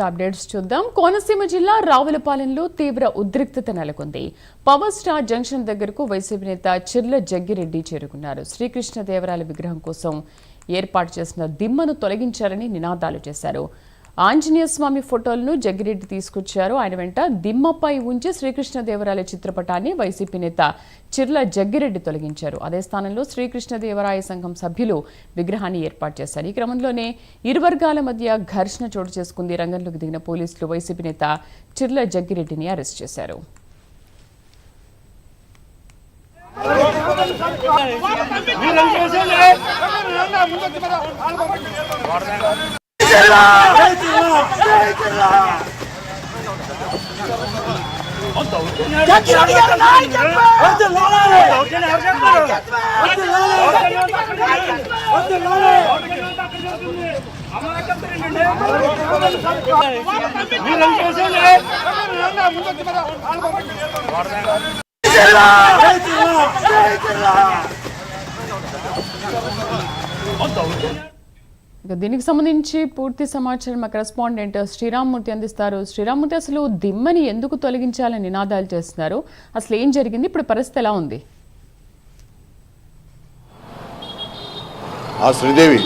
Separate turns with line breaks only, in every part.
Updates చూద్దాం. కోనసీమ జిల్లా రావులపాలెంలో తీవ్ర ఉద్రిక్తత నెలకొంది. పవర్ స్టార్ జంక్షన్ దగ్గరకు వైసీపీ నేత చిర్ల జగ్గిరెడ్డి చేరుకున్నారు. శ్రీకృష్ణదేవరాయల విగ్రహం కోసం ఏర్పాటు చేసిన దిమ్మను తొలగించారని నినాదాలు చేశారు. ఆంజనేయ స్వామి ఫోటోలను జగ్గిరెడ్డి తీసుకొచ్చారు. ఆయన వెంట దిమ్మపై ఉంచి శ్రీకృష్ణదేవరాయల చిత్రపటాన్ని వైసీపీ నేత చిర్ల జగ్గిరెడ్డి తొలగించారు. అదే స్థానంలో శ్రీకృష్ణదేవరాయ సంఘం సభ్యులు విగ్రహాన్ని ఏర్పాటు చేశారు. ఈ క్రమంలోనే ఇరు వర్గాల మధ్య ఘర్షణ చోటు చేసుకుంది. రంగంలోకి దిగిన పోలీసులు వైసీపీ నేత చిర్ల జగ్గిరెడ్డిని అరెస్ట్ చేశారు. దీనికి సంబంధించి పూర్తి సమాచారం మా కరెస్పాండెంట్ శ్రీరామ్మూర్తి అందిస్తారు. శ్రీరామ్మూర్తి, అసలు దిమ్మని ఎందుకు తొలగించాలని నినాదాలు చేస్తున్నారు? అసలు ఏం జరిగింది? ఇప్పుడు పరిస్థితి ఎలా ఉంది?
శ్రీదేవి,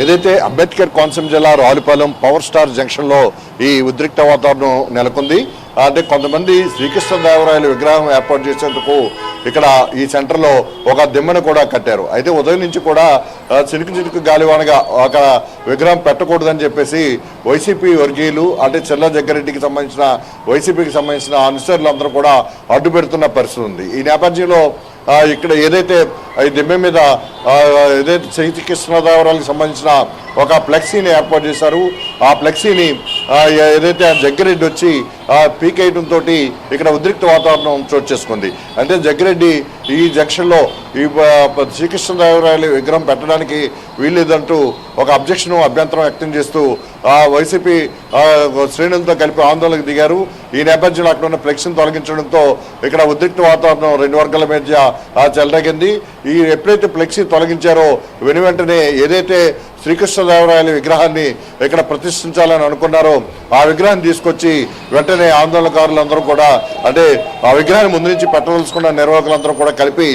ఏదైతే అంబేద్కర్ కోనసీమ జిల్లా రావులపాలెం పవర్ స్టార్ జంక్షన్ లో ఈ ఉద్రిక్త వాతావరణం నెలకొంది. అంటే కొంతమంది శ్రీకృష్ణదేవరాయల విగ్రహం ఏర్పాటు చేసేందుకు ఇక్కడ ఈ సెంటర్లో ఒక దిమ్మను కూడా కట్టారు. అయితే ఉదయం నుంచి కూడా చినుకు చినుకు గాలివానగా ఒక విగ్రహం పెట్టకూడదని చెప్పేసి వైసీపీ వర్గీయులు, అంటే చిర్ల జగ్గిరెడ్డికి సంబంధించిన వైసీపీకి సంబంధించిన అనుచరులు అందరూ కూడా అడ్డు పెడుతున్న పరిస్థితి ఉంది. ఈ నేపథ్యంలో ఇక్కడ ఏదైతే ఈ దిమ్మె మీద ఏదైతే శ్రీకృష్ణదేవరాయలకు సంబంధించిన ఒక ఫ్లెక్సీని ఏర్పాటు చేశారు. ఆ ఫ్లెక్సీని ఏదైతే జగ్గిరెడ్డి వచ్చి పీకేయడంతో ఇక్కడ ఉద్రిక్త వాతావరణం చోటు చేసుకుంది. అంటే జగ్గిరెడ్డి ఈ జంక్షన్లో ఈ శ్రీకృష్ణదేవరాయల విగ్రహం పెట్టడానికి వీల్లేదంటూ ఒక అభ్యంతరం వ్యక్తం చేస్తూ వైసీపీ శ్రేణులతో కలిపి ఆందోళనకు దిగారు. ఈ నేపథ్యంలో అక్కడ ఉన్న ఫ్లెక్సీని తొలగించడంతో ఇక్కడ ఉద్రిక్త వాతావరణం రెండు వర్గాల మధ్య చెలరేగింది. ఈ ఎప్పుడైతే ఫ్లెక్సీ తొలగించారో వెనువెంటనే ఏదైతే శ్రీకృష్ణదేవరాయల విగ్రహాన్ని ఇక్కడ ప్రతిష్ఠించాలని అనుకున్నారో ఆ విగ్రహాన్ని తీసుకొచ్చి వెంటనే ఆందోళనకారులందరూ కూడా, అంటే ఆ విగ్రహాన్ని ముందు నుంచి పెట్టవలసుకున్న నిర్వాహకులందరూ కూడా కలిపి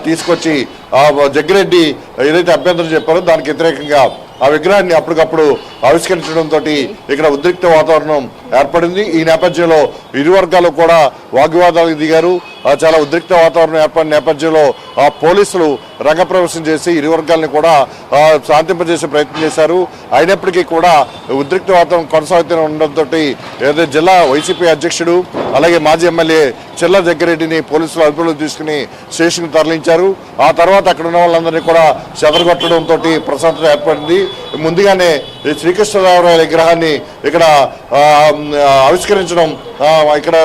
తీసుకొచ్చి జగ్గిరెడ్డి ఏదైతే అభ్యంతరం చెప్పారో దానికి వ్యతిరేకంగా ఆ విగ్రహాన్ని అప్పటికప్పుడు ఆవిష్కరించడంతో ఇక్కడ ఉద్రిక్త వాతావరణం ఏర్పడింది. ఈ నేపథ్యంలో ఇరు వర్గాలు కూడా వాగ్వివాదాలకు దిగారు. చాలా ఉద్రిక్త వాతావరణం ఏర్పడిన నేపథ్యంలో పోలీసులు రంగప్రవేశం చేసి ఇరు వర్గాలని కూడా శాంతింపజేసే ప్రయత్నం చేశారు. అయినప్పటికీ కూడా ఉద్రిక్త వాతావరణం కొనసాగుతూనే ఉండడంతో ఏదైతే జిల్లా వైసీపీ అధ్యక్షుడు అలాగే మాజీ ఎమ్మెల్యే చిర్ల జగ్గిరెడ్డిని పోలీసులు అదుపులోకి తీసుకుని స్టేషన్కి తరలించారు. ఆ తర్వాత అక్కడ ఉన్న వాళ్ళందరినీ కూడా చెదరగొట్టడంతో ప్రశాంతత ఏర్పడింది. ముందుగానే శ్రీకృష్ణదేవరాయల విగ్రహాన్ని ఇక్కడ ఆవిష్కరించడం ఇక్కడ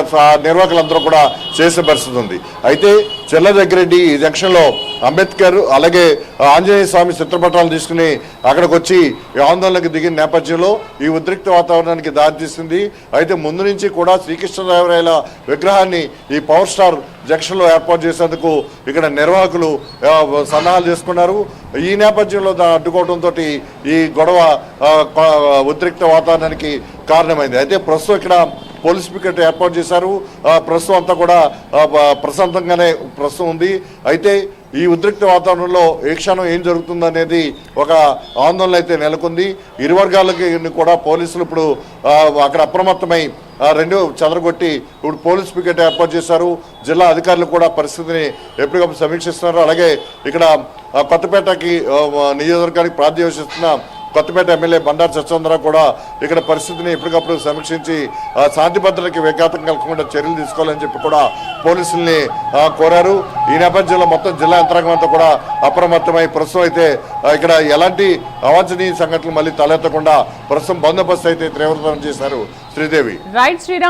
నిర్వాహకులందరూ కూడా చేసిన పరిస్థితి ఉంది. అయితే చిర్ల జగ్గిరెడ్డి ఈ జంక్షన్లో అంబేద్కర్ అలాగే ఆంజనేయ స్వామి చిత్రపటాలు తీసుకుని అక్కడికి వచ్చి ఆందోళనకు దిగిన నేపథ్యంలో ఈ ఉద్రిక్త వాతావరణానికి దారితీస్తుంది. అయితే ముందు నుంచి కూడా శ్రీకృష్ణదేవరాయల విగ్రహాన్ని ఈ పవర్ స్టార్ జంక్షన్లో ఏర్పాటు చేసేందుకు ఇక్కడ నిర్వాహకులు సన్నాహాలు చేసుకున్నారు. ఈ నేపథ్యంలో అడ్డుకోవడంతో ఈ గొడవ ఉద్రిక్త వాతావరణానికి కారణమైంది. అయితే ప్రస్తుతం ఇక్కడ పోలీస్ పికెట్ ఏర్పాటు చేశారు. ప్రస్తుతం అంతా కూడా ప్రశాంతంగానే ప్రస్తుతం ఉంది. అయితే ఈ ఉద్రిక్త వాతావరణంలో ఏ క్షణం ఏం జరుగుతుందనేది ఒక ఆందోళన అయితే నెలకొంది. ఇరు వర్గాలకి కూడా పోలీసులు ఇప్పుడు అక్కడ అప్రమత్తమై రెండు చెదరగొట్టి ఇప్పుడు పోలీస్ పికెట్ ఏర్పాటు చేశారు. జిల్లా అధికారులు కూడా పరిస్థితిని ఎప్పటికప్పుడు సమీక్షిస్తున్నారు. అలాగే ఇక్కడ కొత్తపేటకి నియోజకవర్గానికి ప్రాతినిధ్యం కొత్తపేట ఎమ్మెల్యే బండారు సత్యేంద్ర కూడా ఇక్కడ పరిస్థితిని ఎప్పటికప్పుడు సమీక్షించి శాంతి భద్రతకి విఘాతం కలగకుండా చర్యలు తీసుకోవాలని చెప్పి కూడా పోలీసుల్ని కోరారు. ఈ నేపథ్యంలో మొత్తం జిల్లా యంత్రాంగం అంతా కూడా అప్రమత్తమై ప్రస్తుతం అయితే ఇక్కడ ఎలాంటి అవాంఛనీయ సంఘటనలు మళ్ళీ తలెత్తకుండా ప్రస్తుతం బందోబస్తు అయితే తీవ్రతరం చేశారు. శ్రీదేవి.